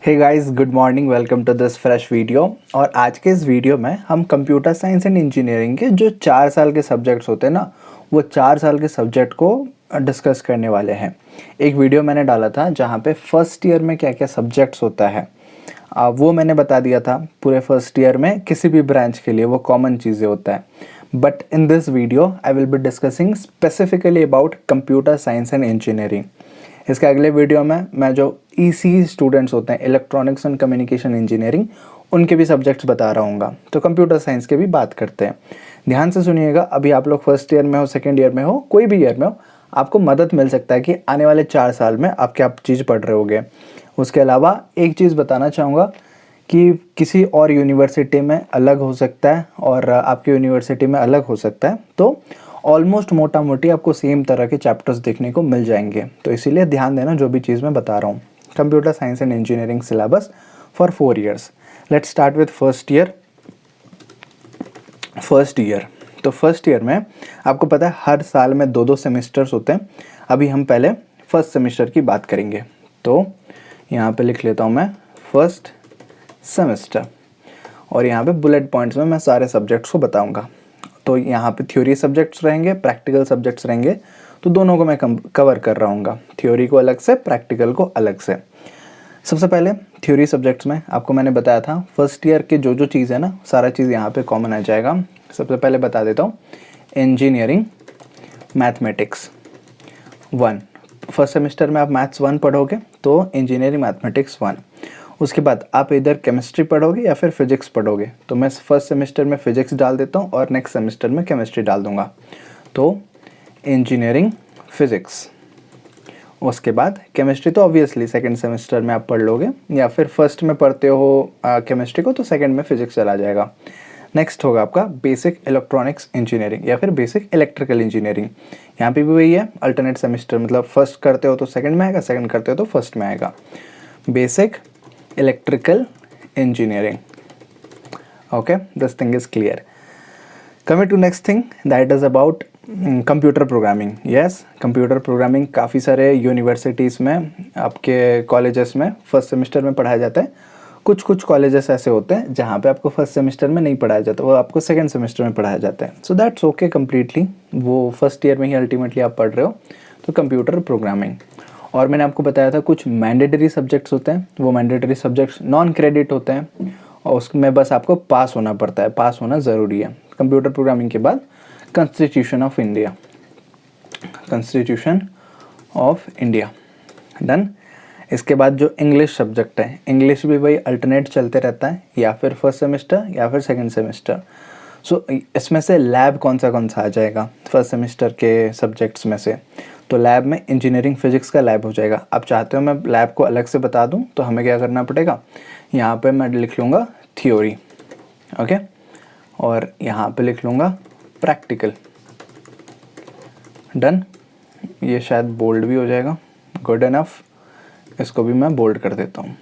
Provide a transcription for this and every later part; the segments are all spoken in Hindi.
Hey guys, good morning. Welcome to this fresh video. और आज के इस वीडियो में हम कंप्यूटर साइंस एंड इंजीनियरिंग के जो 4 साल के सब्जेक्ट्स होते हैं ना, वो 4 साल के सब्जेक्ट को डिस्कस करने वाले हैं। एक वीडियो मैंने डाला था जहाँ पे फर्स्ट ईयर में क्या क्या सब्जेक्ट्स होता है वो मैंने बता दिया था। पूरे फर्स्ट ईयर में किसी भी ब्रांच के लिए वो कॉमन चीज़ें होता है। But in this video I will be discussing specifically about computer science and engineering. इसके अगले वीडियो में मैं जो ईसी स्टूडेंट्स होते हैं, इलेक्ट्रॉनिक्स एंड कम्युनिकेशन इंजीनियरिंग, उनके भी सब्जेक्ट्स बता रहा हूँ। तो कंप्यूटर साइंस के भी बात करते हैं। ध्यान से सुनिएगा। अभी आप लोग फर्स्ट ईयर में हो, सेकेंड ईयर में हो, कोई भी ईयर में हो, आपको मदद मिल सकता है कि आने वाले 4 साल में आप क्या चीज़ पढ़ रहे होगे। उसके अलावा एक चीज़ बताना चाहूँगा कि किसी और यूनिवर्सिटी में अलग हो सकता है और आपकी यूनिवर्सिटी में अलग हो सकता है। तो ऑलमोस्ट मोटा मोटी आपको सेम तरह के चैप्टर्स देखने को मिल जाएंगे। तो इसीलिए ध्यान देना जो भी चीज़ मैं बता रहा हूँ। Computer science and engineering syllabus for 4 years. Let's start with first year. तो फर्स्ट ईयर में आपको पता है हर साल में 2-2 सेमेस्टर्स होते हैं। अभी हम पहले फर्स्ट सेमेस्टर की बात करेंगे। तो यहाँ पे लिख लेता हूँ मैं फर्स्ट सेमेस्टर, और यहाँ पे बुलेट पॉइंट्स में मैं सारे सब्जेक्ट्स को बताऊंगा। तो यहाँ पे थ्योरी सब्जेक्ट्स रहेंगे, प्रैक्टिकल सब्जेक्ट्स रहेंगे। तो दोनों को मैं कवर कर रहा हूँ, थ्योरी को अलग से, प्रैक्टिकल को अलग से। सबसे पहले थ्योरी सब्जेक्ट्स में आपको मैंने बताया था फर्स्ट ईयर के जो जो चीज़ है ना, सारा चीज़ यहाँ पे कॉमन आ जाएगा। सबसे पहले बता देता हूँ, इंजीनियरिंग मैथमेटिक्स 1। फर्स्ट सेमेस्टर में आप मैथ्स 1 पढ़ोगे, तो इंजीनियरिंग मैथमेटिक्स 1। उसके बाद आप इधर केमिस्ट्री पढ़ोगे या फिर फिजिक्स पढ़ोगे। तो मैं फर्स्ट सेमेस्टर में फिजिक्स डाल देता हूँ और नेक्स्ट सेमेस्टर में केमिस्ट्री डाल दूंगा। तो इंजीनियरिंग फिजिक्स। उसके बाद केमिस्ट्री तो ऑब्वियसली सेकंड सेमेस्टर में आप पढ़ लोगे, या फिर फर्स्ट में पढ़ते हो केमिस्ट्री को तो सेकंड में फिजिक्स चला जाएगा। नेक्स्ट होगा आपका बेसिक इलेक्ट्रॉनिक्स इंजीनियरिंग या फिर बेसिक इलेक्ट्रिकल इंजीनियरिंग। यहाँ पे भी वही है, अल्टरनेट सेमेस्टर, मतलब फर्स्ट करते हो तो सेकंड में आएगा, सेकंड करते हो तो फर्स्ट में आएगा। Basic electrical engineering. Okay, this thing is clear. Coming to next thing, that is about computer programming. Yes, computer programming काफ़ी सारे यूनिवर्सिटीज़ में, आपके कॉलेजेस में फर्स्ट सेमेस्टर में पढ़ाया जाता है। कुछ कुछ कॉलेजेस ऐसे होते हैं जहाँ पे आपको फर्स्ट सेमेस्टर में नहीं पढ़ाया जाता, वो आपको सेकंड सेमेस्टर में पढ़ाया जाता है। सो दैट्स ओके कम्प्लीटली, वो फर्स्ट ईयर में ही अल्टीमेटली आप पढ़ रहे हो। तो कंप्यूटर प्रोग्रामिंग। और मैंने आपको बताया था कुछ मैंडेटरी सब्जेक्ट्स होते हैं। वो मैंडेटरी सब्जेक्ट्स नॉन क्रेडिट होते हैं और उसमें बस आपको पास होना पड़ता है, पास होना ज़रूरी है। कंप्यूटर प्रोग्रामिंग के बाद constitution of India, constitution of India done. इसके बाद जो इंग्लिश सब्जेक्ट है, इंग्लिश भी वही अल्टरनेट चलते रहता है, या फिर फर्स्ट सेमेस्टर या फिर सेकंड सेमेस्टर। सो इसमें से लैब कौन सा आ जाएगा फर्स्ट सेमेस्टर के सब्जेक्ट्स में से? तो लैब में इंजीनियरिंग फिजिक्स का लैब हो जाएगा। आप चाहते हो मैं लैब को अलग से बता दूं, तो हमें क्या करना पड़ेगा, यहाँ पे मैं लिख लूँगा थ्योरी, ओके, और यहाँ पे लिख लूँगा प्रैक्टिकल। डन। ये शायद बोल्ड भी हो जाएगा, गुड इनफ। इसको भी मैं बोल्ड कर देता हूँ।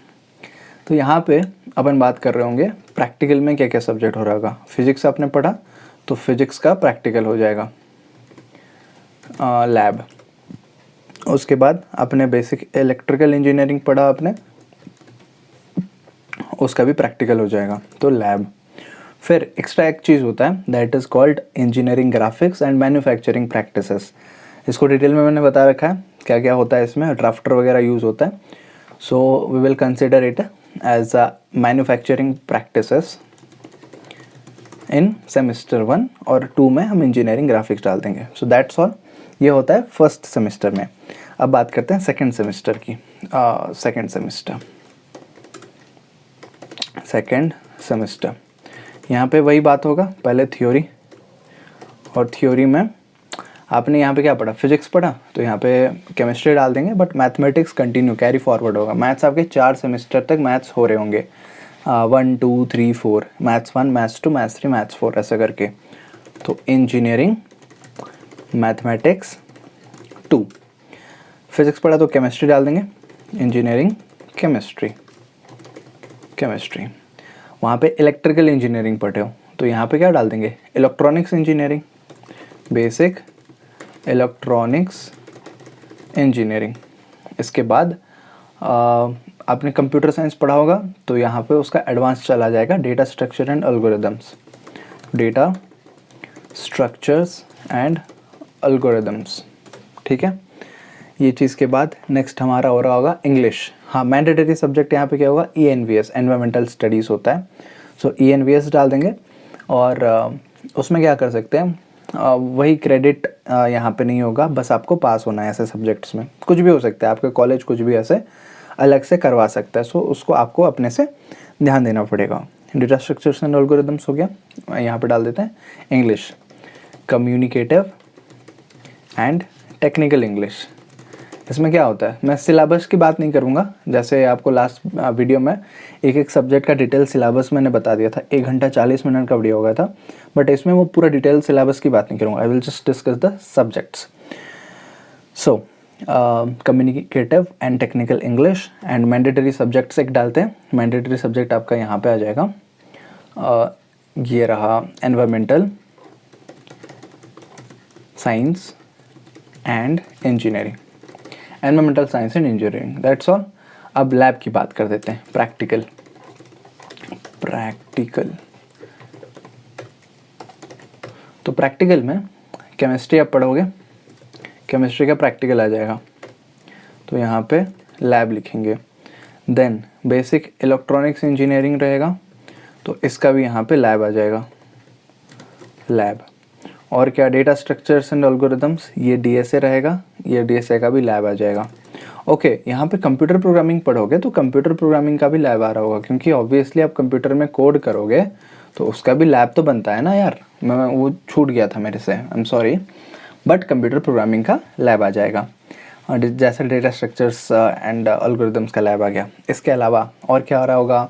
तो यहाँ पे अपन बात कर रहे होंगे प्रैक्टिकल में क्या क्या सब्जेक्ट हो रहा होगा। फिजिक्स आपने पढ़ा तो फिजिक्स का प्रैक्टिकल हो जाएगा लैब। उसके बाद आपने बेसिक इलेक्ट्रिकल इंजीनियरिंग पढ़ा आपने, उसका भी प्रैक्टिकल हो जाएगा, तो लैब। फिर एक्स्ट्रा एक चीज़ होता है, that is called engineering graphics and manufacturing practices. इसको डिटेल में मैंने बता रखा है क्या क्या होता है इसमें। ड्राफ्टर वगैरह यूज़ होता है। So we will consider it as a manufacturing practices in semester 1 और 2 में हम इंजीनियरिंग ग्राफिक्स डाल देंगे। So that's all. ये होता है फर्स्ट सेमेस्टर में। अब बात करते हैं सेकेंड सेमेस्टर की। सेकेंड सेमेस्टर यहाँ पे वही बात होगा, पहले थ्योरी, और थ्योरी में आपने यहाँ पे क्या पढ़ा, फिजिक्स पढ़ा, तो यहाँ पे केमिस्ट्री डाल देंगे। But mathematics continue carry forward होगा। मैथ्स आपके 4 सेमेस्टर तक मैथ्स हो रहे होंगे, 1 2 3 4, मैथ्स 1 मैथ्स 2 मैथ्स 3 मैथ्स 4 ऐसा करके। तो इंजीनियरिंग मैथमेटिक्स 2। फिजिक्स पढ़ा तो केमिस्ट्री डाल देंगे, इंजीनियरिंग केमिस्ट्री। वहाँ पे इलेक्ट्रिकल इंजीनियरिंग पढ़े हो तो यहाँ पे क्या डाल देंगे, electronics engineering, basic electronics engineering. इसके बाद आपने कंप्यूटर साइंस पढ़ा होगा तो यहाँ पे उसका एडवांस चला जाएगा, data structure and algorithms, data structures and algorithms, ठीक है। ये चीज़ के बाद नेक्स्ट हमारा हो रहा होगा इंग्लिश। हाँ, मैंडेटरी सब्जेक्ट यहाँ पे क्या होगा, ENVS, एनवायरमेंटल स्टडीज़ होता है। सो ENVS डाल देंगे और उसमें क्या कर सकते हैं, वही क्रेडिट यहाँ पे नहीं होगा, बस आपको पास होना है ऐसे सब्जेक्ट्स में। कुछ भी हो सकता है, आपके कॉलेज कुछ भी ऐसे अलग से करवा सकता है, सो उसको आपको अपने से ध्यान देना पड़ेगा। डेटा स्ट्रक्चर्स एंड एल्गोरिदम्स हो गया, यहाँ पे डाल देते हैं English, communicative and technical English. इसमें क्या होता है, मैं सिलेबस की बात नहीं करूँगा, जैसे आपको लास्ट वीडियो में एक एक सब्जेक्ट का डिटेल सिलेबस मैंने बता दिया था, 1 घंटा 40 मिनट का वीडियो हो गया था, बट इसमें वो पूरा डिटेल सिलेबस की बात नहीं करूँगा। I will just discuss the subjects. So communicative and technical English and mandatory subjects एक डालते हैं। मैंडेटरी सब्जेक्ट आपका यहाँ पे आ जाएगा, ये रहा environmental science and engineering, environmental science and engineering, that's all. अब लैब की बात कर देते हैं, प्रैक्टिकल। तो प्रैक्टिकल में केमिस्ट्री आप पढ़ोगे, केमिस्ट्री का प्रैक्टिकल आ जाएगा, तो यहाँ पे लैब लिखेंगे। देन बेसिक इलेक्ट्रॉनिक्स इंजीनियरिंग रहेगा, तो इसका भी यहाँ पे लैब आ जाएगा, लैब। और क्या, डेटा स्ट्रक्चर्स एंड एल्गोरिदम्स, ये DSA रहेगा, ये DSA का भी लैब आ जाएगा। ओके, यहाँ पे कंप्यूटर प्रोग्रामिंग पढ़ोगे तो कंप्यूटर प्रोग्रामिंग का भी लैब आ रहा होगा, क्योंकि ऑब्वियसली आप कंप्यूटर में कोड करोगे तो उसका भी लैब तो बनता है ना यार। मैं वो छूट गया था मेरे से, I am sorry, but computer programming का लैब आ जाएगा। और जैसे डेटा स्ट्रक्चर्स एंड एल्गोरिदम्स का लैब आ गया। इसके अलावा और क्या आ रहा होगा,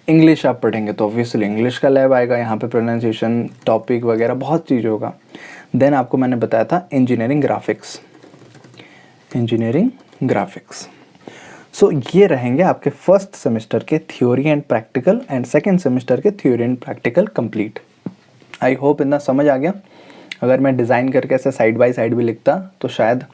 इंग्लिश आप पढ़ेंगे तो ऑब्वियसली इंग्लिश का लैब आएगा, यहाँ पे प्रोनाउंसिएशन, टॉपिक वगैरह बहुत चीज़ होगा। देन आपको मैंने बताया था इंजीनियरिंग ग्राफिक्स। सो ये रहेंगे आपके फर्स्ट सेमेस्टर के theory and practical and second semester के theory and practical complete. I hope इतना समझ आ गया। अगर मैं डिज़ाइन करके ऐसे साइड बाय साइड भी लिखता तो शायद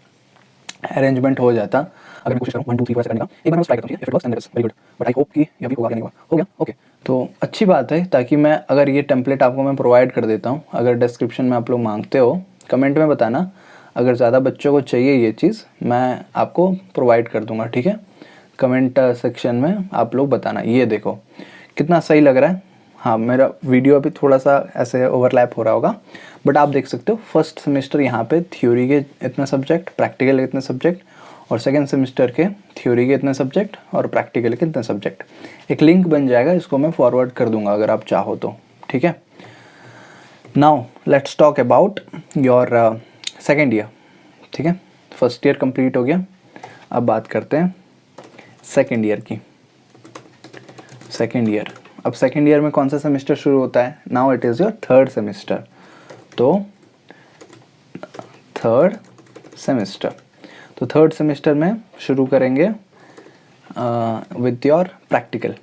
अरेंजमेंट हो जाता। अगर मैं कोशिश करूँ 1 2 3 करने का, एक बार मैं ट्राई करूँ, if it works then it is very good, but I hope कि ये भी होगा कि नहीं होगा। हो गया, ओके। तो अच्छी बात है, ताकि मैं अगर ये टेम्पलेट आपको मैं प्रोवाइड कर देता हूँ, अगर डिस्क्रिप्शन में आप लोग मांगते हो, कमेंट में बताना। अगर ज़्यादा बच्चों को चाहिए ये चीज़, मैं आपको प्रोवाइड कर दूँगा, ठीक है। कमेंट सेक्शन में आप लोग बताना। ये देखो कितना सही लग रहा है। हाँ, मेरा वीडियो अभी थोड़ा सा ऐसे ओवरलैप हो रहा होगा, बट आप देख सकते हो फर्स्ट सेमेस्टर यहाँ पे थ्योरी के इतने सब्जेक्ट, प्रैक्टिकल के इतने सब्जेक्ट, और सेकेंड सेमेस्टर के थ्योरी के इतने सब्जेक्ट और प्रैक्टिकल के इतने सब्जेक्ट। एक लिंक बन जाएगा, इसको मैं फॉरवर्ड कर दूंगा अगर आप चाहो तो, ठीक है। Now let's talk about your second year, ठीक है। फर्स्ट ईयर कंप्लीट हो गया, अब बात करते हैं सेकेंड ईयर की। सेकेंड ईयर, अब सेकेंड ईयर में कौन सा सेमेस्टर शुरू होता है? Now it is your third semester. तो थर्ड सेमेस्टर, तो थर्ड सेमेस्टर में शुरू करेंगे विथ योर प्रैक्टिकल।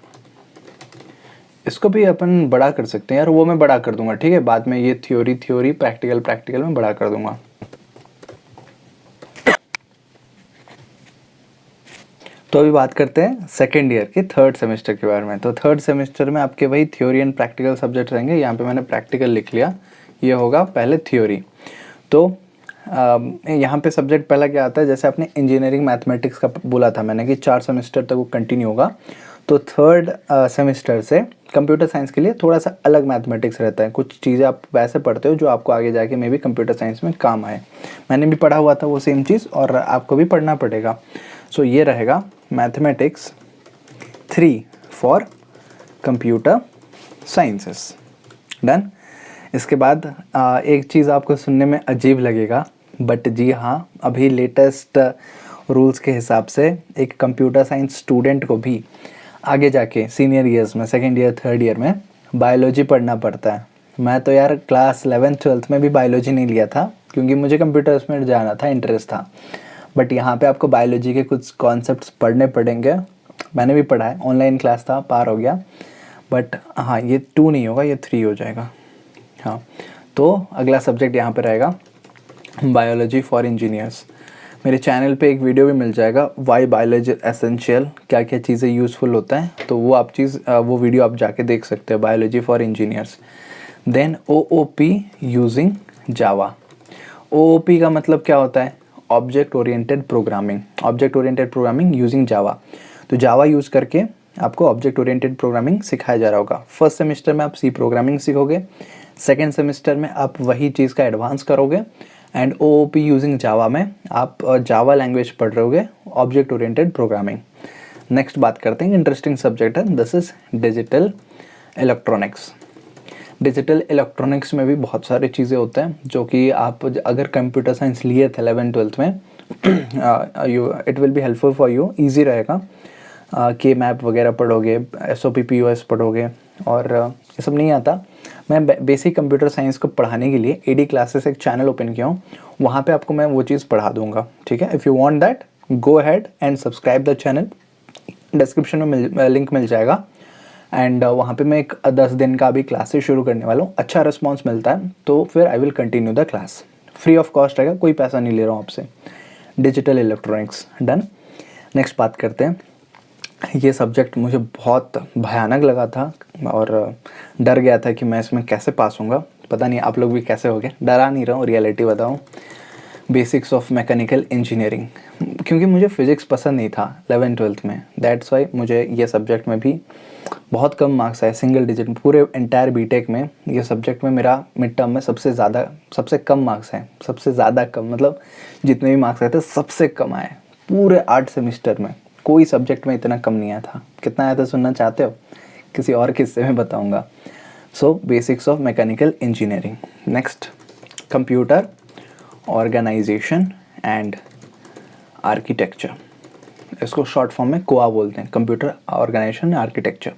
इसको भी अपन बड़ा कर सकते हैं यार, वो मैं बड़ा कर दूंगा, ठीक है। बाद में ये थ्योरी प्रैक्टिकल में बड़ा कर दूंगा। तो अभी बात करते हैं सेकेंड ईयर के थर्ड सेमेस्टर के बारे में। तो थर्ड सेमेस्टर में आपके वही थ्योरी एंड प्रैक्टिकल सब्जेक्ट रहेंगे। यहाँ पे मैंने प्रैक्टिकल लिख लिया, ये होगा पहले थ्योरी। तो यहाँ पे सब्जेक्ट पहला क्या आता है, जैसे आपने इंजीनियरिंग मैथमेटिक्स का बोला था मैंने कि 4 सेमेस्टर तक वो कंटिन्यू होगा। तो थर्ड सेमेस्टर से कंप्यूटर साइंस के लिए थोड़ा सा अलग मैथमेटिक्स रहता है। कुछ चीज़ें आप वैसे पढ़ते हो जो आपको आगे जाके मे भी कंप्यूटर साइंस में काम आए। मैंने भी पढ़ा हुआ था वो सेम चीज़, और आपको भी पढ़ना पड़ेगा। सो ये रहेगा mathematics 3 for computer sciences. Done. इसके बाद एक चीज़ आपको सुनने में अजीब लगेगा, बट जी हाँ, अभी लेटेस्ट रूल्स के हिसाब से एक कंप्यूटर साइंस स्टूडेंट को भी आगे जाके सीनियर ईयर्स में, सेकेंड ईयर थर्ड ईयर में बायोलॉजी पढ़ना पड़ता है। मैं तो यार क्लास 11th-12th में भी बायोलॉजी नहीं लिया था, क्योंकि मुझे कंप्यूटर्स में जाना था, इंटरेस्ट था। बट यहाँ पे आपको बायोलॉजी के कुछ कॉन्सेप्ट्स पढ़ने पड़ेंगे। मैंने भी पढ़ा है, ऑनलाइन क्लास था, पार हो गया। बट हाँ, ये 2 नहीं होगा, ये 3 हो जाएगा। हाँ, तो अगला सब्जेक्ट यहाँ पे रहेगा बायोलॉजी फॉर इंजीनियर्स। मेरे चैनल पे एक वीडियो भी मिल जाएगा, वाई बायोलॉजी एसेंशियल, क्या क्या चीज़ें यूज़फुल होता है, तो वो वीडियो आप जाके देख सकते हैं, biology for engineers. Then OOP using Java. OOP का मतलब क्या होता है? Object oriented programming. Object oriented programming using Java. तो जावा यूज़ करके आपको ऑब्जेक्ट ओरिएंटेड प्रोग्रामिंग सिखाया जा रहा होगा। फर्स्ट सेमेस्टर में आप सी प्रोग्रामिंग सीखोगे, सेकेंड सेमेस्टर में आप वही चीज़ का एडवांस करोगे, एंड OOP यूजिंग जावा में आप जावा लैंग्वेज पढ़ रहोगे, ऑब्जेक्ट ओरिएंटेड प्रोग्रामिंग। नेक्स्ट बात करते हैं, इंटरेस्टिंग सब्जेक्ट है, this is digital electronics. Digital electronics में भी बहुत सारी चीज़ें होते हैं जो कि आप अगर कंप्यूटर साइंस लिए थे 11th-12th में it will be helpful for you, easy रहेगा। के मैप वगैरह पढ़ोगे, SOP POS पढ़ोगे, और ये सब नहीं आता। मैं बेसिक कंप्यूटर साइंस को पढ़ाने के लिए AD क्लासेस एक चैनल ओपन किया हूँ, वहाँ पे आपको मैं वो चीज़ पढ़ा दूँगा, ठीक है। If you want that, go ahead and subscribe the channel, description में लिंक मिल जाएगा। एंड वहाँ पे मैं एक 10 दिन का अभी क्लासेस शुरू करने वाला हूँ। अच्छा रिस्पॉन्स मिलता है तो फिर I will continue the class, free of cost रहेगा, कोई पैसा नहीं ले रहा हूँ आपसे। Digital electronics done. नेक्स्ट बात करते हैं, ये सब्जेक्ट मुझे बहुत भयानक लगा था और डर गया था कि मैं इसमें कैसे पास होऊंगा। पता नहीं आप लोग भी कैसे हो गए, डरा नहीं रहा हूँ, रियलिटी बताऊँ। बेसिक्स ऑफ मैकेनिकल इंजीनियरिंग, क्योंकि मुझे फिज़िक्स पसंद नहीं था 11th-12th में, दैट्स वाई मुझे ये सब्जेक्ट में भी बहुत कम मार्क्स आए, सिंगल डिजिट। पूरे एंटायर बीटेक में ये सब्जेक्ट में मेरा मिड टर्म में सबसे कम मार्क्स हैं, सबसे ज़्यादा कम, मतलब जितने भी मार्क्स आए थे सबसे कम आए पूरे 8 सेमिस्टर में। कोई सब्जेक्ट में इतना कम नहीं आया था। कितना आया था सुनना चाहते हो? किसी और किस्से में बताऊँगा। So basics of mechanical engineering. Next, computer organization and architecture, इसको शॉर्ट फॉर्म में कोआ बोलते हैं, computer organization architecture.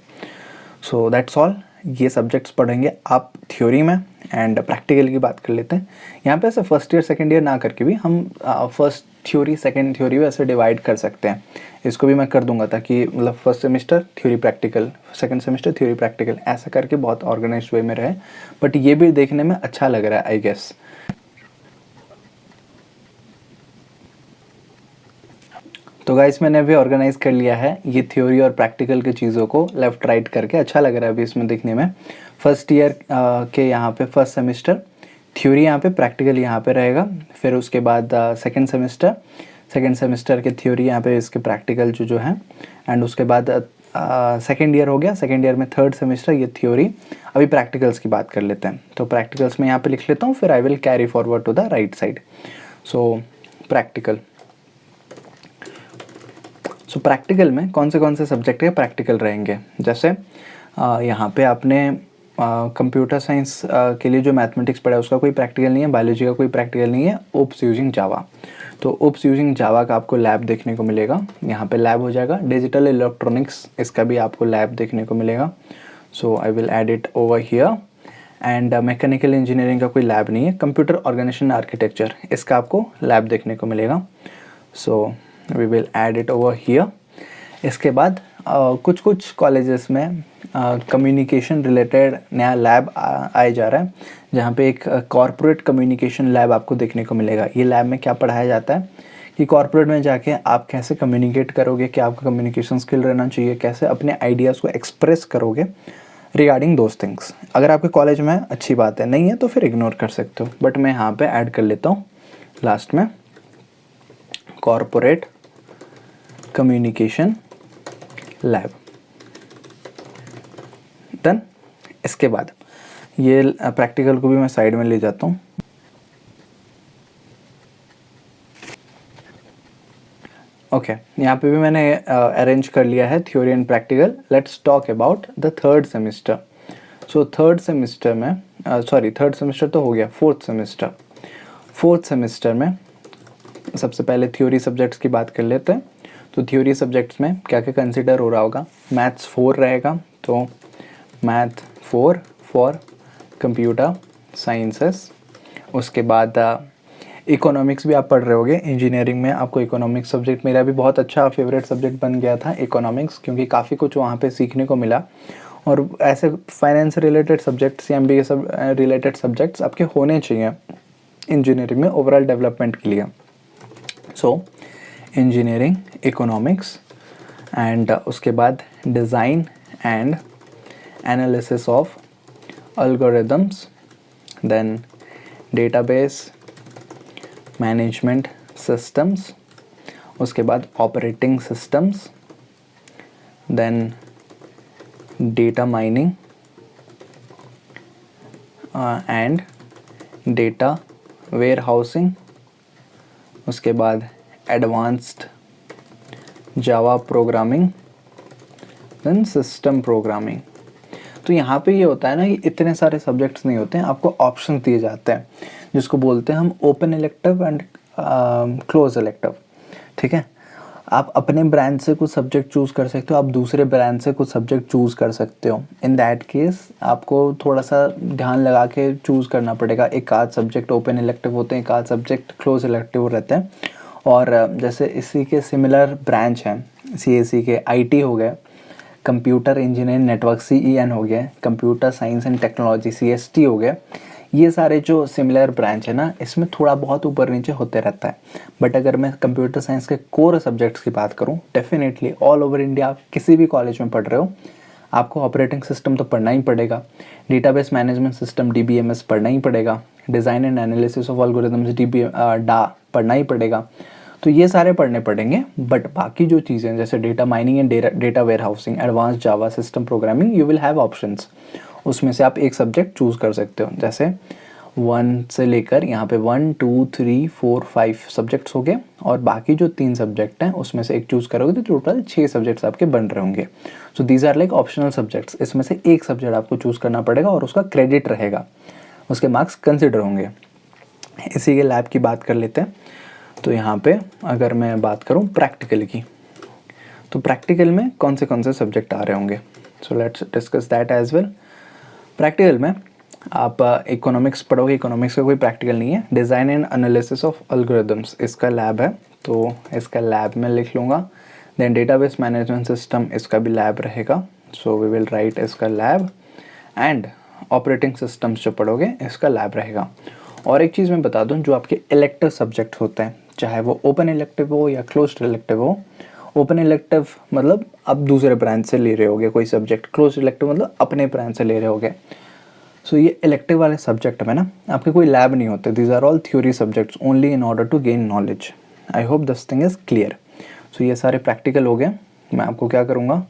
So that's all. ये सब्जेक्ट्स पढ़ेंगे आप थ्योरी में, एंड प्रैक्टिकल की बात कर लेते हैं। यहाँ पे ऐसे फर्स्ट ईयर सेकंड ईयर ना करके भी हम फर्स्ट थ्योरी सेकंड थ्योरी वैसे डिवाइड कर सकते हैं। इसको भी मैं कर दूंगा ताकि मतलब first semester theory practical, second semester theory practical, ऐसा करके बहुत ऑर्गेनाइज्ड वे में रहे। बट ये भी देखने में अच्छा लग रहा है आई गेस। तो गाइस मैंने अभी ऑर्गेनाइज कर लिया है ये थ्योरी और प्रैक्टिकल की चीज़ों को लेफ़्ट राइट करके, अच्छा लग रहा है अभी इसमें देखने में। फर्स्ट ईयर के यहाँ पे फर्स्ट सेमेस्टर थ्योरी यहाँ पे, प्रैक्टिकल यहाँ पे रहेगा। फिर उसके बाद सेकंड सेमेस्टर के थ्योरी यहाँ पे, इसके प्रैक्टिकल जो है। एंड उसके बाद सेकंड ईयर हो गया, सेकंड ईयर में थर्ड सेमेस्टर ये थ्योरी। अभी प्रैक्टिकल्स की बात कर लेते हैं। तो प्रैक्टिकल्स में यहाँ पे लिख लेता हूँ, फिर I will carry forward to the right side. So practical में कौन से सब्जेक्ट के प्रैक्टिकल रहेंगे, जैसे यहाँ पे आपने कंप्यूटर साइंस के लिए जो मैथमेटिक्स पढ़ा है उसका कोई प्रैक्टिकल नहीं है, बायोलॉजी का कोई प्रैक्टिकल नहीं है। ओप्स यूजिंग जावा, तो ओप्स यूजिंग जावा का आपको लैब देखने को मिलेगा, यहाँ पे लैब हो जाएगा। डिजिटल इलेक्ट्रॉनिक्स, इसका भी आपको लैब देखने को मिलेगा। So I will add it over here. And mechanical engineering का कोई लैब नहीं है। कंप्यूटर ऑर्गेनाइजेशन आर्किटेक्चर, इसका आपको लैब देखने को मिलेगा। So we will add it over here. इसके बाद कुछ कॉलेजेस में कम्युनिकेशन रिलेटेड नया लैब आए जा रहा है, जहाँ पे एक कॉर्पोरेट कम्युनिकेशन लैब आपको देखने को मिलेगा। ये लैब में क्या पढ़ाया जाता है कि कॉर्पोरेट में जाके आप कैसे कम्युनिकेट करोगे, क्या आपका कम्युनिकेशन स्किल रहना चाहिए, कैसे अपने आइडियाज़ को एक्सप्रेस करोगे रिगार्डिंग दोज थिंग्स। अगर आपके कॉलेज में अच्छी बात है, नहीं है तो फिर इग्नोर कर सकते हो, बट मैं यहाँ पे ऐड कर लेता हूँ लास्ट में, कॉर्पोरेट कम्युनिकेशन लैब। डन। इसके बाद ये प्रैक्टिकल को भी मैं साइड में ले जाता हूँ। ओके, यहाँ पे भी मैंने अरेंज कर लिया है theory and practical. Let's talk about the third semester. So third semester तो हो गया, फोर्थ सेमेस्टर में सबसे पहले थ्योरी सब्जेक्ट्स की बात कर लेते हैं। तो थ्योरी सब्जेक्ट्स में क्या क्या कंसिडर हो रहा होगा, मैथ्स 4 रहेगा, तो मैथ 4 फॉर कंप्यूटर साइंसेस। उसके बाद इकोनॉमिक्स भी आप पढ़ रहे होगे इंजीनियरिंग में, आपको इकोनॉमिक्स सब्जेक्ट, मेरा भी बहुत अच्छा फेवरेट सब्जेक्ट बन गया था इकोनॉमिक्स, क्योंकि काफ़ी कुछ वहाँ पे सीखने को मिला। और ऐसे फाइनेंस रिलेटेड सब्जेक्ट्स या MBA सब रिलेटेड सब्जेक्ट्स आपके होने चाहिए इंजीनियरिंग में ओवरऑल डेवलपमेंट के लिए। सो इंजीनियरिंग, इकोनॉमिक्स एंड उसके बाद design and analysis of algorithms, then database management systems, उसके बाद operating systems, then data mining and data warehousing, उसके बाद advanced Java programming, then system programming. तो यहाँ पे ये होता है ना कि इतने सारे सब्जेक्ट्स नहीं होते हैं, आपको ऑप्शन दिए जाते हैं जिसको बोलते हैं हम open elective and close elective, ठीक है। आप अपने ब्रांच से कुछ सब्जेक्ट चूज़ कर सकते हो, आप दूसरे ब्रांच से कुछ सब्जेक्ट चूज़ कर सकते हो। इन दैट केस आपको थोड़ा सा ध्यान लगा के चूज़ करना पड़ेगा। एक आध सब्जेक्ट ओपन इलेक्टिव होते हैं, एक आध सब्जेक्ट क्लोज इलेक्टिव रहते हैं। और जैसे इसी के सिमिलर ब्रांच हैं CSE के, IT हो गए, कंप्यूटर इंजीनियरिंग नेटवर्क CEN हो गया, computer science and technology CST हो गया। ये सारे जो सिमिलर ब्रांच है ना, इसमें थोड़ा बहुत ऊपर नीचे होते रहता है। बट अगर मैं कंप्यूटर साइंस के कोर सब्जेक्ट्स की बात करूँ, डेफिनेटली ऑल ओवर इंडिया आप किसी भी कॉलेज में पढ़ रहे हो, आपको ऑपरेटिंग सिस्टम तो पढ़ना ही पड़ेगा, डेटाबेस मैनेजमेंट सिस्टम DBMS पढ़ना ही पड़ेगा, design and analysis of algorithms DA पढ़ना ही पड़ेगा। तो ये सारे पढ़ने पड़ेंगे। बट बाकी जो चीज़ें जैसे data mining and data warehousing, advance Java, system programming, you will have options. उसमें से आप एक सब्जेक्ट चूज़ कर सकते हो। जैसे 1 से लेकर यहाँ पे 1 2 3 4 5 सब्जेक्ट्स हो गए, और बाकी जो 3 सब्जेक्ट हैं उसमें से एक चूज़ करोगे तो टोटल 6 सब्जेक्ट्स आपके बन रहे होंगे। So these are like optional subjects. इसमें से एक सब्जेक्ट आपको चूज़ करना पड़ेगा और उसका क्रेडिट रहेगा, उसके मार्क्स कंसिडर होंगे। इसी के लैब की बात कर लेते हैं। तो यहाँ पे अगर मैं बात करूँ प्रैक्टिकल की, तो प्रैक्टिकल में कौन से सब्जेक्ट आ रहे होंगे, so let's discuss that as well. Practical में आप इकोनॉमिक्स पढ़ोगे, इकोनॉमिक्स का कोई प्रैक्टिकल नहीं है। Design and analysis of algorithms इसका लैब है, तो इसका लैब में लिख लूँगा। देन डेटाबेस मैनेजमेंट सिस्टम, इसका भी लैब रहेगा, सो वी विल राइट इसका लैब। एंड ऑपरेटिंग सिस्टम्स जो पढ़ोगे इसका लैब रहेगा। और एक चीज़ मैं बता दूं, जो आपके इलेक्टिव सब्जेक्ट होते हैं, चाहे वो ओपन इलेक्टिव हो या क्लोज्ड इलेक्टिव हो। ओपन इलेक्टिव मतलब आप दूसरे ब्रांच से ले रहे होगे कोई सब्जेक्ट, क्लोज्ड इलेक्टिव मतलब अपने ब्रांच से ले रहे होगे। सो ये इलेक्टिव वाले सब्जेक्ट में ना आपके कोई लैब नहीं होते, these are all theory subjects only in order to gain knowledge. I hope this thing is clear. So ये सारे प्रैक्टिकल हो गए। मैं आपको क्या करूँगा,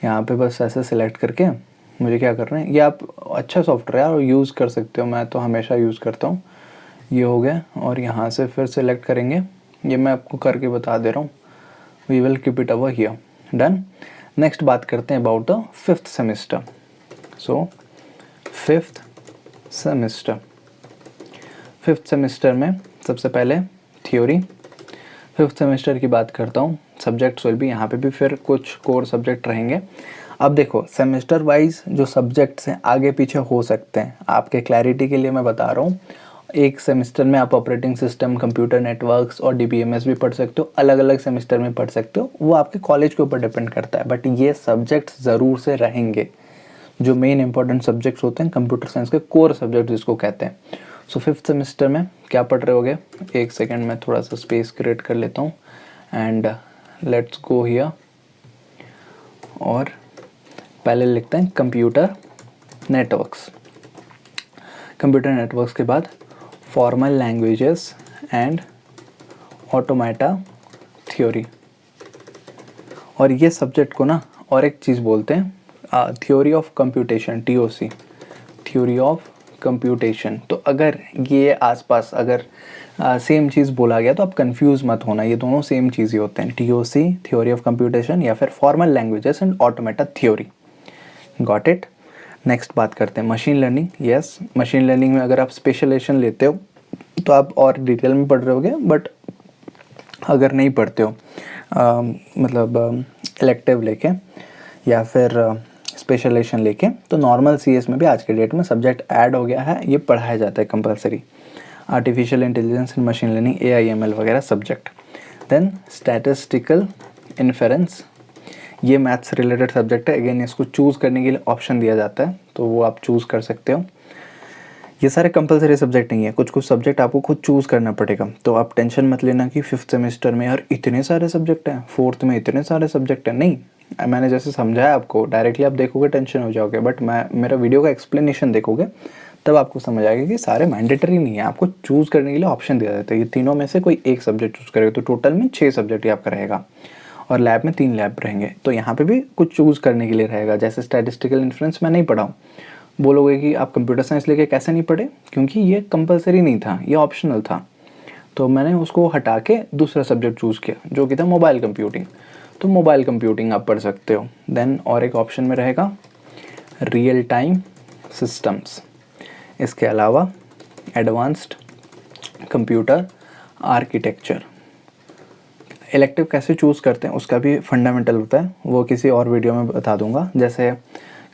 यहाँ पे बस ऐसे सिलेक्ट करके मुझे क्या करना है, ये आप अच्छा सॉफ्टवेयर और यूज़ कर सकते हो, मैं तो हमेशा यूज़ करता हूँ। ये हो गया, और यहाँ से फिर सिलेक्ट करेंगे, ये मैं आपको करके बता दे रहा हूँ। We will keep it over here, done. Next बात करते हैं about the 5th semester. So 5th semester, 5th semester में सबसे पहले थ्योरी। 5th सेमेस्टर की बात करता हूँ, सब्जेक्ट्स विल भी, यहाँ पे भी फिर कुछ कोर सब्जेक्ट रहेंगे। अब देखो सेमेस्टर वाइज जो सब्जेक्ट्स हैं आगे पीछे हो सकते हैं, आपके क्लैरिटी के लिए मैं बता रहा हूँ। एक सेमेस्टर में आप ऑपरेटिंग सिस्टम, कंप्यूटर नेटवर्क्स और DBMS भी पढ़ सकते हो, अलग अलग सेमेस्टर में पढ़ सकते हो, वो आपके कॉलेज के ऊपर डिपेंड करता है। बट ये सब्जेक्ट्स ज़रूर से रहेंगे, जो मेन इंपॉर्टेंट सब्जेक्ट्स होते हैं, कंप्यूटर साइंस के कोर सब्जेक्ट जिसको कहते हैं। सो 5th सेमेस्टर में क्या पढ़ रहे होगे, एक सेकेंड में थोड़ा सा स्पेस क्रिएट कर लेता हूँ एंड लेट्स गो हियर। और पहले लिखते हैं कंप्यूटर नेटवर्क्स। कंप्यूटर नेटवर्क्स के बाद formal languages and automata theory. और ये सब्जेक्ट को ना और एक चीज़ बोलते हैं theory of computation, TOC, theory of computation. तो अगर ये आसपास अगर सेम चीज़ बोला गया तो आप कंफ्यूज मत होना, ये दोनों सेम चीज़ ही होते हैं, TOC थ्योरी ऑफ कंप्यूटेशन या फिर formal languages and automata theory. Got it. Next बात करते हैं machine learning. Yes, machine learning में अगर आप स्पेशलाइजेशन लेते हो तो आप और डिटेल में पढ़ रहे होगे, बट अगर नहीं पढ़ते हो मतलब इलेक्टिव लेके या फिर स्पेशलाइजेशन लेके, तो नॉर्मल CS में भी आज के डेट में सब्जेक्ट ऐड हो गया है, ये पढ़ाया जाता है compulsory, artificial intelligence and machine learning, AI/ML वगैरह सब्जेक्ट। देन स्टैटिस्टिकल इन्फेरेंस, ये मैथ्स रिलेटेड सब्जेक्ट है। अगेन इसको चूज़ करने के लिए ऑप्शन दिया जाता है, तो वो आप चूज़ कर सकते हो। ये सारे कंपलसरी सब्जेक्ट नहीं है, कुछ कुछ सब्जेक्ट आपको खुद चूज़ करना पड़ेगा। तो आप टेंशन मत लेना कि फिफ्थ सेमेस्टर में यार इतने सारे सब्जेक्ट हैं, फोर्थ में इतने सारे सब्जेक्ट हैं। नहीं, मैंने जैसे समझाया आपको, डायरेक्टली आप देखोगे टेंशन हो जाओगे, बट मैं मेरा वीडियो का एक्सप्लेनेशन देखोगे तब आपको समझ आएगा कि सारे मैंडेटरी नहीं है, आपको चूज़ करने के लिए ऑप्शन दिया जाता है। ये तीनों में से कोई एक सब्जेक्ट चूज़ करेगा तो टोटल में 6 सब्जेक्ट ही आपका रहेगा, और लैब में 3 लैब रहेंगे। तो यहाँ पे भी कुछ चूज़ करने के लिए रहेगा। जैसे स्टैटिस्टिकल इन्फ्लुएंस मैं नहीं पढ़ाऊँ, बोलोगे कि आप कंप्यूटर साइंस लेके कैसे नहीं पढ़े, क्योंकि ये कंपलसरी नहीं था, ये ऑप्शनल था। तो मैंने उसको हटा के दूसरा सब्जेक्ट चूज़ किया जो कि था मोबाइल कंप्यूटिंग। तो मोबाइल कंप्यूटिंग आप पढ़ सकते हो। देन और एक ऑप्शन में रहेगा रियल टाइम सिस्टम्स। इसके अलावा एडवांस्ड कंप्यूटर आर्किटेक्चर। इलेक्टिव कैसे चूज़ करते हैं उसका भी फंडामेंटल होता है, वो किसी और वीडियो में बता दूंगा। जैसे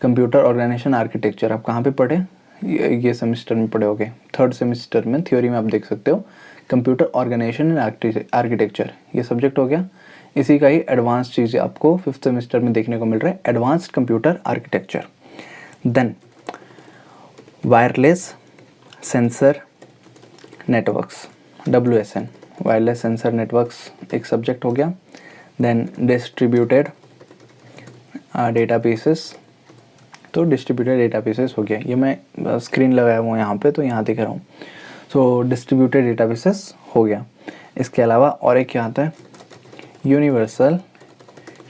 कंप्यूटर ऑर्गेनाइजेशन आर्किटेक्चर आप कहाँ पे पढ़े, ये सेमेस्टर में पढ़े होगे, 3rd सेमेस्टर में थ्योरी में आप देख सकते हो कंप्यूटर ऑर्गेनाइजेशन एंड आर्किटेक्चर, ये सब्जेक्ट हो गया। इसी का ही एडवांस चीज़ें आपको 5th सेमेस्टर में देखने को मिल रहा है, advanced computer architecture. Then wireless sensor networks, WSN, wireless sensor networks एक सब्जेक्ट हो गया। देन डिस्ट्रीब्यूटेड डेटाबेसेस, तो डिस्ट्रीब्यूटेड डेटाबेसेस हो गया। ये मैं स्क्रीन लगाया हुआ यहाँ पे, तो यहाँ दिख रहा हूँ। सो डिस्ट्रीब्यूटेड डेटाबेसेस हो गया। इसके अलावा और एक क्या आता है, universal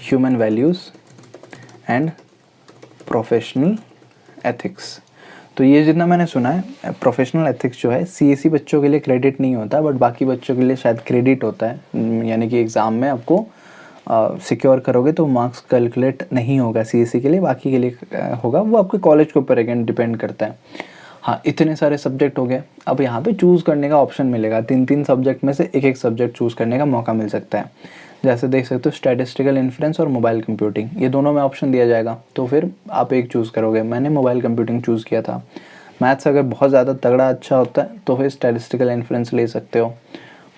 human values and professional ethics. तो ये जितना मैंने सुना है, प्रोफेशनल एथिक्स जो है CSE बच्चों के लिए क्रेडिट नहीं होता, बट बाकी बच्चों के लिए शायद क्रेडिट होता है। यानी कि एग्ज़ाम में आपको सिक्योर करोगे तो मार्क्स कैलकुलेट नहीं होगा CSE के लिए, बाकी के लिए होगा। वो आपके कॉलेज के ऊपर अगेन डिपेंड करता है। हाँ, इतने सारे सब्जेक्ट हो गए। अब यहाँ पे चूज़ करने का ऑप्शन मिलेगा, 3 सब्जेक्ट में से एक सब्जेक्ट चूज़ करने का मौका मिल सकता है। जैसे देख सकते हो स्टैटिस्टिकल इन्फ्लुएंस और मोबाइल कंप्यूटिंग, ये दोनों में ऑप्शन दिया जाएगा, तो फिर आप एक चूज़ करोगे। मैंने मोबाइल कंप्यूटिंग चूज़ किया था। मैथ्स अगर बहुत ज़्यादा तगड़ा अच्छा होता है तो फिर स्टैटिस्टिकल इन्फ्लुएंस ले सकते हो।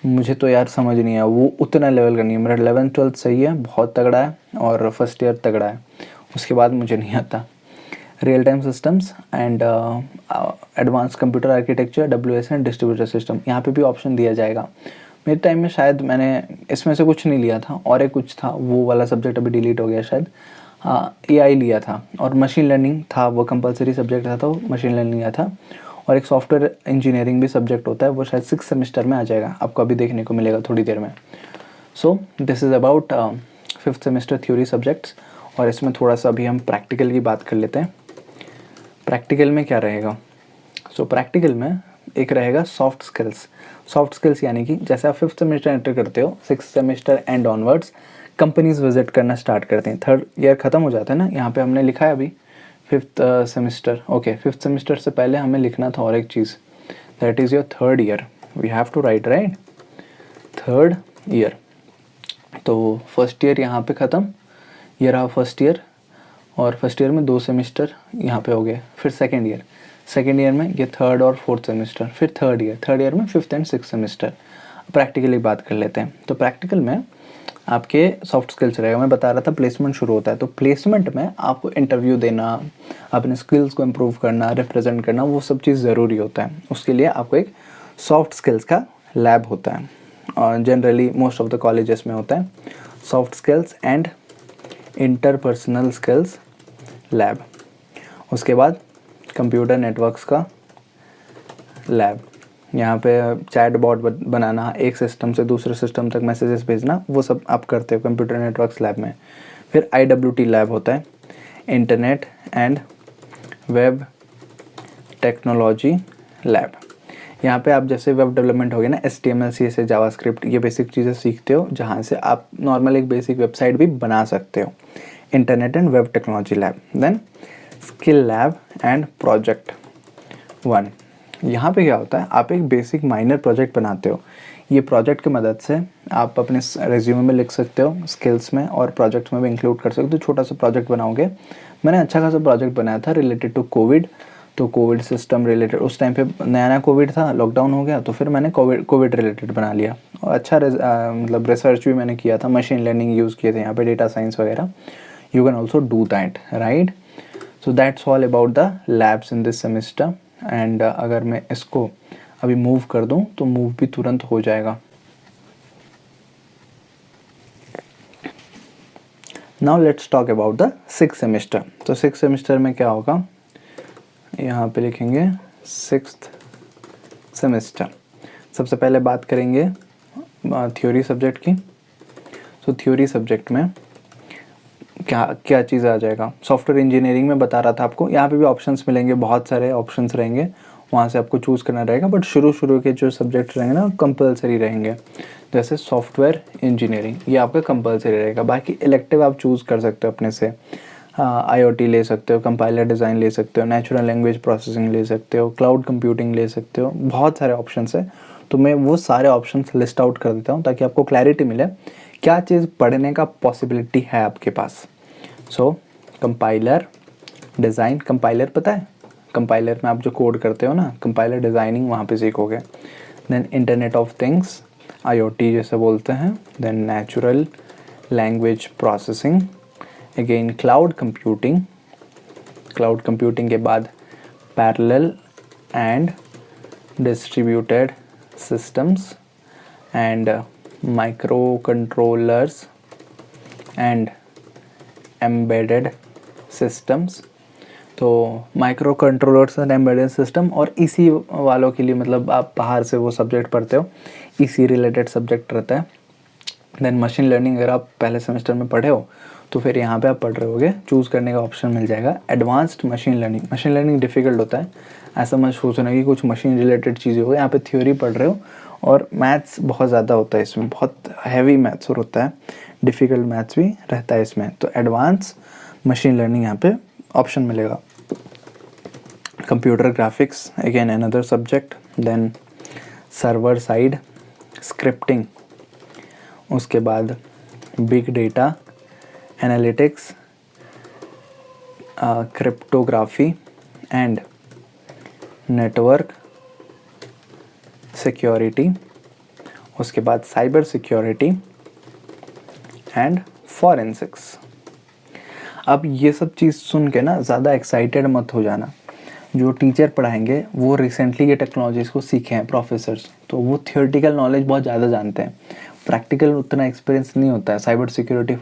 मुझे तो यार समझ नहीं आया, वो उतना लेवल का नहीं है। मेरा 11th 12th सही है, बहुत तगड़ा है, और फर्स्ट ईयर तगड़ा है, उसके बाद मुझे नहीं आता। Real time systems and advance computer architecture, WSN distributor system, यहाँ पे भी ऑप्शन दिया जाएगा। मेरे टाइम में शायद मैंने इसमें से कुछ नहीं लिया था, और एक कुछ था, वो वाला सब्जेक्ट अभी डिलीट हो गया शायद। हाँ, AI लिया था, और मशीन लर्निंग था, वो कंपलसरी सब्जेक्ट था, तो मशीन लर्निंग लिया था। और एक सॉफ्टवेयर इंजीनियरिंग भी सब्जेक्ट होता है, वो शायद 6th सेमेस्टर में आ जाएगा, आपको अभी देखने को मिलेगा थोड़ी देर में। So this is about 5th semester theory subjects. और इसमें थोड़ा सा अभी हम प्रैक्टिकल की बात कर लेते हैं। प्रैक्टिकल में क्या रहेगा, सो प्रैक्टिकल में एक रहेगा सॉफ्ट स्किल्स। सॉफ्ट स्किल्स यानी कि जैसे आप 5th सेमेस्टर एंटर करते हो, 6th semester and onwards companies visit करना स्टार्ट करते हैं। 3rd ईयर ख़त्म हो जाता है ना, यहाँ पे हमने लिखा है अभी 5th semester. Okay, 5th semester से पहले हमें लिखना था और एक चीज़, that is your 3rd year, we have to write, write, 3rd year. तो फर्स्ट ईयर यहाँ पे ख़त्म, ये रहा फर्स्ट ईयर, और फर्स्ट ईयर में 2 सेमेस्टर यहाँ पे हो गए। फिर सेकेंड ईयर में ये 3rd और 4th सेमेस्टर, फिर थर्ड ईयर में 5th and 6th semester. Practically बात कर लेते हैं। तो प्रैक्टिकल में आपके सॉफ्ट स्किल्स रहेगा। मैं बता रहा था प्लेसमेंट शुरू होता है, तो प्लेसमेंट में आपको इंटरव्यू देना, अपने स्किल्स को इम्प्रूव करना, रिप्रेजेंट करना, वो सब चीज़ ज़रूरी होता है। उसके लिए आपको एक सॉफ्ट स्किल्स का लैब होता है, और generally most of the colleges में होता है soft skills and interpersonal skills lab. उसके बाद कंप्यूटर नेटवर्क्स का लैब, यहाँ पे चैट बॉट बनाना, एक सिस्टम से दूसरे सिस्टम तक मैसेजेस भेजना, वो सब आप करते हो कंप्यूटर नेटवर्क्स लैब में। फिर IWT लैब होता है, internet and web technology lab. यहाँ पे आप जैसे वेब डेवलपमेंट हो गया ना, HTML CSS जावास्क्रिप्ट, ये बेसिक चीज़ें सीखते हो, जहाँ से आप नॉर्मल एक बेसिक वेबसाइट भी बना सकते हो। Internet and web technology lab. Then skill lab and project 1। यहाँ पे क्या होता है, आप एक बेसिक माइनर प्रोजेक्ट बनाते हो। ये प्रोजेक्ट की मदद से आप अपने रेज्यूमे में लिख सकते हो, स्किल्स में और प्रोजेक्ट्स में भी इंक्लूड कर सकते हो। छोटा सा प्रोजेक्ट बनाओगे। मैंने अच्छा खासा प्रोजेक्ट बनाया था रिलेटेड टू कोविड। तो कोविड सिस्टम रिलेटेड, उस टाइम पे नया कोविड था, लॉकडाउन हो गया, तो फिर मैंने कोविड रिलेटेड बना लिया। और अच्छा मतलब रिसर्च भी मैंने किया था, मशीन लर्निंग यूज़ किए थे यहाँ पे, डेटा साइंस वगैरह। You can also do that, right. So that's all about the labs in this semester. And अगर मैं इसको अभी मूव कर दूं तो मूव भी तुरंत हो जाएगा। Now let's talk about the 6th semester. तो 6th सेमेस्टर में क्या होगा, यहाँ पे लिखेंगे 6th सेमेस्टर। सबसे पहले बात करेंगे थ्योरी सब्जेक्ट की। तो थ्योरी सब्जेक्ट में क्या क्या चीज़ आ जाएगा, सॉफ्टवेयर इंजीनियरिंग में बता रहा था आपको, यहाँ पे भी ऑप्शंस मिलेंगे, बहुत सारे ऑप्शंस रहेंगे, वहाँ से आपको चूज़ करना रहेगा। बट शुरू के जो सब्जेक्ट रहेंगे ना कंपलसरी रहेंगे, जैसे सॉफ्टवेयर इंजीनियरिंग ये आपका कंपलसरी रहेगा। बाकी इलेक्टिव आप चूज़ कर सकते हो अपने से, IoT ले सकते हो, कंपाइलर डिज़ाइन ले सकते हो, नेचुरल लैंग्वेज प्रोसेसिंग ले सकते हो, क्लाउड कंप्यूटिंग ले सकते हो, बहुत सारे ऑप्शंस है। तो मैं वो सारे ऑप्शंस लिस्ट आउट कर देता हूँ ताकि आपको क्लैरिटी मिले क्या चीज़ पढ़ने का पॉसिबिलिटी है आपके पास। सो कंपाइलर डिज़ाइन, कंपाइलर पता है, कंपाइलर में आप जो कोड करते हो ना, कंपाइलर डिज़ाइनिंग वहाँ पे सीखोगे। Then internet of things, IoT जैसे बोलते हैं। Then natural language processing, again cloud computing, cloud computing के बाद parallel and distributed systems and micro controllers and embedded systems. तो micro controllers and embedded system, और इसी वालों के लिए मतलब आप बाहर से वो सब्जेक्ट पढ़ते हो, इसी रिलेटेड सब्जेक्ट रहता है। देन मशीन लर्निंग अगर आप पहले सेमेस्टर में पढ़े हो तो फिर यहाँ पे आप पढ़ रहे होगे, चूज़ करने का ऑप्शन मिल जाएगा advanced machine learning. Machine learning difficult होता है, ऐसा मत सोचना कि कुछ मशीन रिलेटेड चीज़ें हो, यहाँ पे थ्योरी पढ़ रहे हो और मैथ्स बहुत ज़्यादा होता है इसमें, बहुत हैवी मैथ्स होता है, डिफ़िकल्ट मैथ्स भी रहता है इसमें। तो एडवांस मशीन लर्निंग यहाँ पे ऑप्शन मिलेगा। Computer graphics again another subject. Then server side scripting, उसके बाद big data analytics, cryptography and network security, उसके बाद साइबर सिक्योरिटी एंड फॉरेंसिक्स। अब ये सब चीज़ सुन के ना ज़्यादा एक्साइटेड मत हो जाना। जो टीचर पढ़ाएंगे वो रिसेंटली ये टेक्नोलॉजीज़ को सीखे हैं प्रोफेसर्स, तो वो थियोरेटिकल नॉलेज बहुत ज़्यादा जानते हैं, प्रैक्टिकल उतना एक्सपीरियंस नहीं होता है। साइबर सिक्योरिटी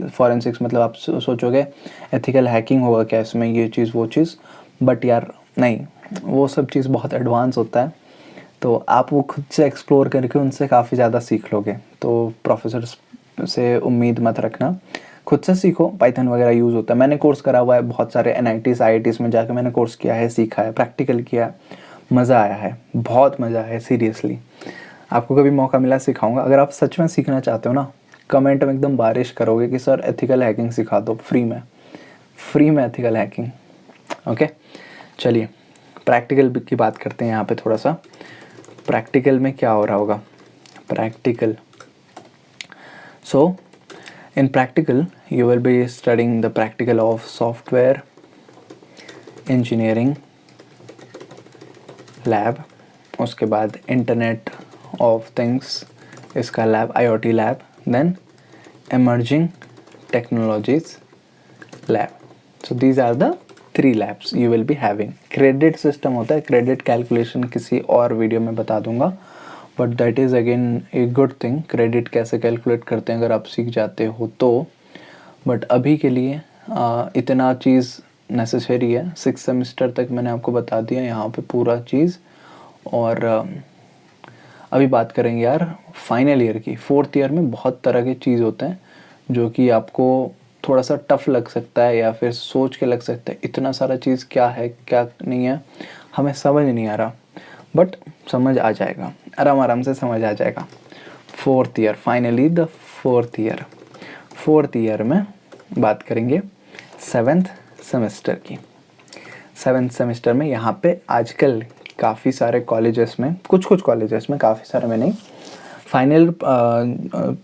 फॉरेंसिक्स मतलब आप सोचोगे एथिकल हैकिंग होगा क्या इसमें, ये चीज़ वो चीज़, बट यार नहीं, वो सब चीज़ बहुत एडवांस होता है। तो आप वो खुद से एक्सप्लोर करके उनसे काफ़ी ज़्यादा सीख लोगे। तो प्रोफेसर्स से उम्मीद मत रखना, खुद से सीखो। पाइथन वगैरह यूज़ होता है, मैंने कोर्स करा हुआ है बहुत सारे NITs IITs में जाकर मैंने कोर्स किया है, सीखा है, प्रैक्टिकल किया, मज़ा आया है, बहुत मज़ा आया है सीरियसली। आपको कभी मौका मिला सिखाऊंगा। अगर आप सच में सीखना चाहते हो ना, कमेंट में एकदम बारिश करोगे कि सर एथिकल हैकिंग सिखा दो फ्री में एथिकल हैकिंग। ओके चलिए प्रैक्टिकल की बात करते हैं यहाँ पे थोड़ा सा। प्रैक्टिकल में क्या हो रहा होगा, practical, so in practical you will be studying the practical of software engineering lab, उसके बाद internet of things इसका lab, IoT lab, then emerging technologies lab. So these are the 3 labs you will be having. Credit system होता है, credit calculation किसी और वीडियो में बता दूंगा, but that is again a good thing. Credit कैसे कैलकुलेट करते हैं अगर आप सीख जाते हो तो, बट अभी के लिए इतना चीज़ नेसेसरी है। 6th सेमेस्टर तक मैंने आपको बता दिया यहाँ पे पूरा चीज़। और अभी बात करेंगे यार फाइनल ईयर की। 4th ईयर में बहुत तरह के चीज़ होते हैं जो कि आपको थोड़ा सा टफ लग सकता है या फिर सोच के लग सकता है इतना सारा चीज़ क्या है क्या नहीं है, हमें समझ नहीं आ रहा, बट समझ आ जाएगा, आराम से समझ आ जाएगा। 4th year, finally the 4th year. 4th year में बात करेंगे 7th सेमेस्टर की। 7th सेमेस्टर में यहाँ पे आजकल काफ़ी सारे कॉलेजेस में, कुछ कॉलेजेस में, काफ़ी सारे में नहीं, फाइनल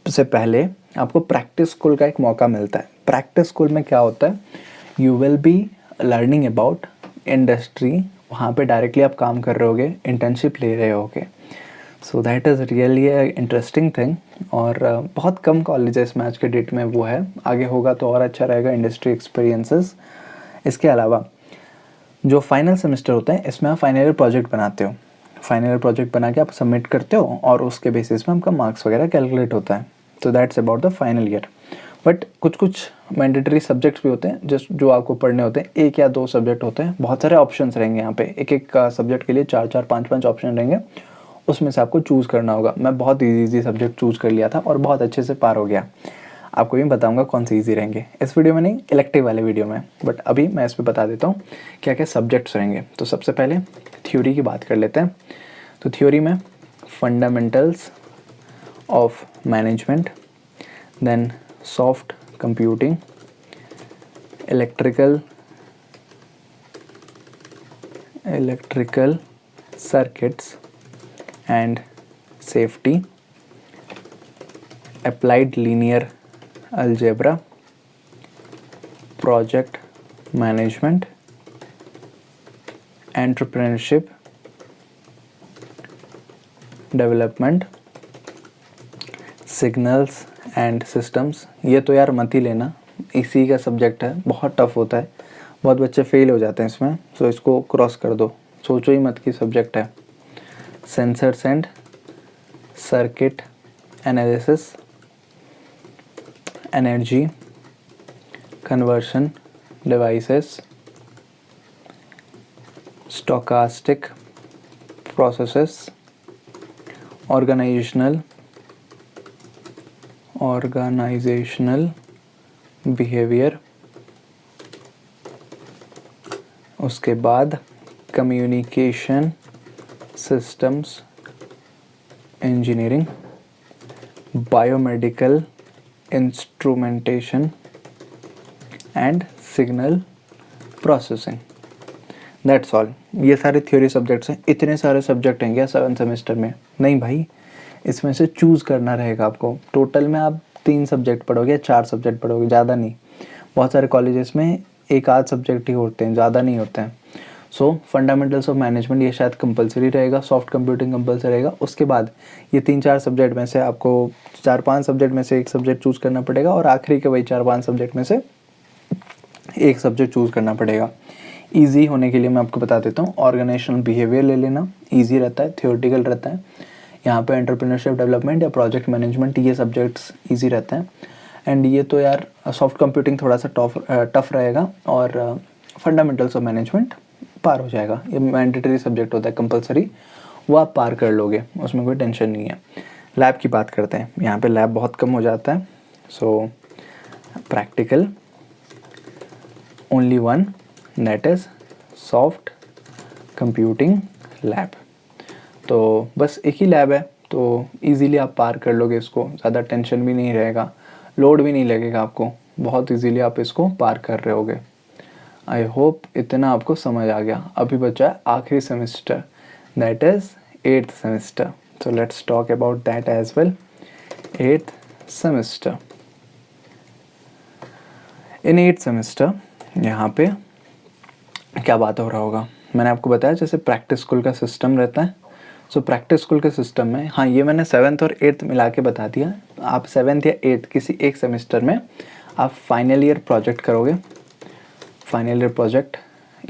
से पहले आपको प्रैक्टिस स्कूल का एक मौका मिलता है। प्रैक्टिस स्कूल में क्या होता है, you will be learning about industry, वहाँ पे डायरेक्टली आप काम कर रहे होगे, इंटर्नशिप ले रहे होगे। So that is really interesting thing. और बहुत कम कॉलेजेस में आज के डेट में वो है, आगे होगा तो और अच्छा रहेगा इंडस्ट्री एक्सपीरियंसेस। इसके अलावा जो फाइनल सेमेस्टर होता है इसमें आप फाइनल ईयर प्रोजेक्ट बनाते हो, फाइनल ईयर प्रोजेक्ट बना के आप सबमिट करते हो और उसके बेसिस में आपका मार्क्स वगैरह कैलकुलेट होता है। तो that's about the final year. But कुछ कुछ मैंडेटरी सब्जेक्ट्स भी होते हैं जो आपको पढ़ने होते हैं, 1 या 2 सब्जेक्ट होते हैं, बहुत सारे ऑप्शंस रहेंगे यहाँ पे, एक एक सब्जेक्ट के लिए 4-4 5-5 ऑप्शन रहेंगे, उसमें से आपको चूज़ करना होगा। मैं बहुत ईजी सब्जेक्ट चूज़ कर लिया था और बहुत अच्छे से पार हो गया। आपको भी बताऊंगा कौन से ईजी रहेंगे, इस वीडियो में नहीं, इलेक्टिव वाले वीडियो में। बट अभी मैं इस पर बता देता हूँ क्या क्या सब्जेक्ट्स रहेंगे। तो सबसे पहले थ्योरी की बात कर लेते हैं। तो थ्योरी में fundamentals of management, then soft computing, electrical circuits and safety, applied linear algebra, project management, entrepreneurship, development, signals and systems। ये तो यार मत ही लेना, इसी का सब्जेक्ट है, बहुत टफ होता है, बहुत बच्चे फेल हो जाते हैं इसमें, तो इसको क्रॉस कर दो, सोचो ही मत कि सब्जेक्ट है। Sensors and circuit analysis, energy conversion devices, stochastic processes, organizational behavior, उसके बाद communication systems engineering, biomedical instrumentation and signal processing. That's all. ये सारे थ्योरी सब्जेक्ट्स हैं। इतने सारे सब्जेक्ट हैं क्या 7 सेमेस्टर में? नहीं भाई, इसमें से चूज़ करना रहेगा आपको। टोटल में आप 3 सब्जेक्ट पढ़ोगे या 4 सब्जेक्ट पढ़ोगे, ज़्यादा नहीं। बहुत सारे कॉलेजेस में 1 आध सब्जेक्ट ही होते हैं, ज़्यादा नहीं होते हैं। सो फंडामेंटल्स ऑफ मैनेजमेंट ये शायद कंपलसरी रहेगा, सॉफ्ट कंप्यूटिंग कंपलसरी रहेगा। उसके बाद ये 3-4 सब्जेक्ट में से आपको 4-5 सब्जेक्ट में से एक सब्जेक्ट चूज़ करना पड़ेगा और आखिरी के वही 4-5 सब्जेक्ट में से एक सब्जेक्ट चूज़ करना पड़ेगा। ईजी होने के लिए मैं आपको बता देता हूँ, ऑर्गेनाइजेशनल बिहेवियर ले लेना, ईजी रहता है, थियोरेटिकल रहता है। यहाँ पे एंटरप्रेन्योरशिप डेवलपमेंट या प्रोजेक्ट मैनेजमेंट, ये सब्जेक्ट्स ईजी रहते हैं। एंड ये तो यार सॉफ्ट कंप्यूटिंग थोड़ा सा टफ रहेगा और फंडामेंटल्स ऑफ मैनेजमेंट पार हो जाएगा। ये मैंडेटरी सब्जेक्ट होता है, कंपलसरी, वो आप पार कर लोगे, उसमें कोई टेंशन नहीं है। लैब की बात करते हैं। यहाँ पे लैब बहुत कम हो जाता है। सो practical only one, that is soft computing lab. तो बस एक ही लैब है, तो इजीली आप पार कर लोगे इसको, ज़्यादा टेंशन भी नहीं रहेगा, लोड भी नहीं लगेगा आपको, बहुत इजीली आप इसको पार कर रहे होगे। आई होप इतना आपको समझ आ गया। अभी बचा है आखिरी semester, that is 8th semester. So let's talk about that as well. 8th semester. In 8th semester यहाँ पे क्या बात हो रहा होगा, मैंने आपको बताया जैसे प्रैक्टिस स्कूल का सिस्टम रहता है। सो प्रैक्टिस स्कूल के सिस्टम में, हाँ ये मैंने 7th और 8th मिला के बता दिया। आप 7th या 8th किसी एक सेमेस्टर में आप फाइनल ईयर प्रोजेक्ट करोगे, फाइनल ईयर प्रोजेक्ट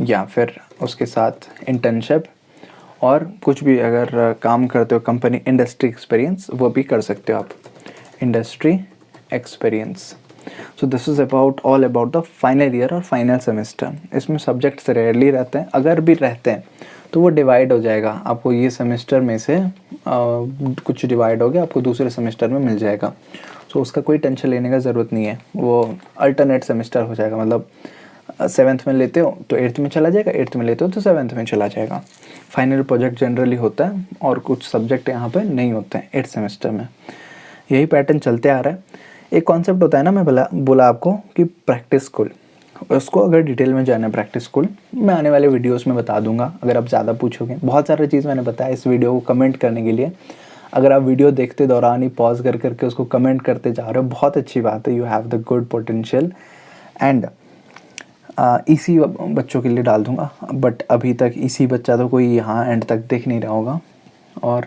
या फिर उसके साथ इंटर्नशिप, और कुछ भी अगर काम करते हो कंपनी, इंडस्ट्री एक्सपीरियंस वो भी कर सकते हो आप, industry experience. So this is about all about the final year और फाइनल सेमेस्टर। इसमें सब्जेक्ट्स रेयरली रहते हैं, अगर भी रहते हैं तो वो डिवाइड हो जाएगा आपको, ये सेमेस्टर में से कुछ डिवाइड हो गया, आपको दूसरे सेमेस्टर में मिल जाएगा। सो उसका कोई टेंशन लेने का ज़रूरत नहीं है, वो अल्टरनेट सेमेस्टर हो जाएगा। मतलब 7th में लेते हो तो 8th में चला जाएगा, 8th में लेते हो तो 7th में चला जाएगा। फाइनल प्रोजेक्ट जनरली होता है और कुछ सब्जेक्ट यहाँ पे नहीं होते हैं 8th सेमेस्टर में। यही पैटर्न चलते आ रहा है। एक कॉन्सेप्ट होता है ना, मैं बोला आपको कि प्रैक्टिस स्कूल, उसको अगर डिटेल में जाना है प्रैक्टिस स्कूल, मैं आने वाले वीडियोस में बता दूंगा। अगर आप ज़्यादा पूछोगे, बहुत सारी चीज़ मैंने बताया इस वीडियो को कमेंट करने के लिए। अगर आप वीडियो देखते दौरान ही पॉज कर करके उसको कमेंट करते जा रहे हो, बहुत अच्छी बात है, you have the good potential. And इसी बच्चों के लिए डाल दूंगा, बट अभी तक इसी बच्चा तो कोई यहाँ एंड तक देख नहीं रहा होगा। और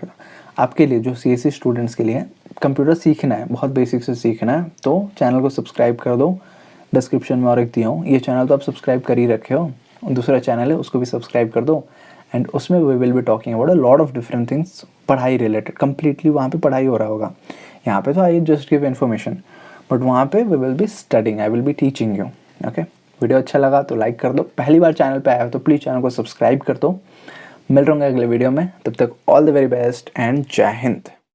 आपके लिए जो CSE स्टूडेंट्स के लिए कंप्यूटर सीखना है, बहुत बेसिक से सीखना है, तो चैनल को सब्सक्राइब कर दो। डिस्क्रिप्शन में और एक दिया हूँ, ये चैनल तो आप सब्सक्राइब कर ही रखे हो, दूसरा चैनल है उसको भी सब्सक्राइब कर दो। एंड उसमें we will be talking about a lot of different things, पढ़ाई रिलेटेड, कंप्लीटली वहाँ पे पढ़ाई हो रहा होगा। यहाँ पे तो I just give information, but वहाँ पे we will be studying, I will be teaching you. Okay, video अच्छा लगा तो लाइक कर दो, पहली बार चैनल पे आया हो तो प्लीज़ चैनल को सब्सक्राइब कर दो। मिल रहा हूँ अगले वीडियो में, तब तक all the very best and जय हिंद।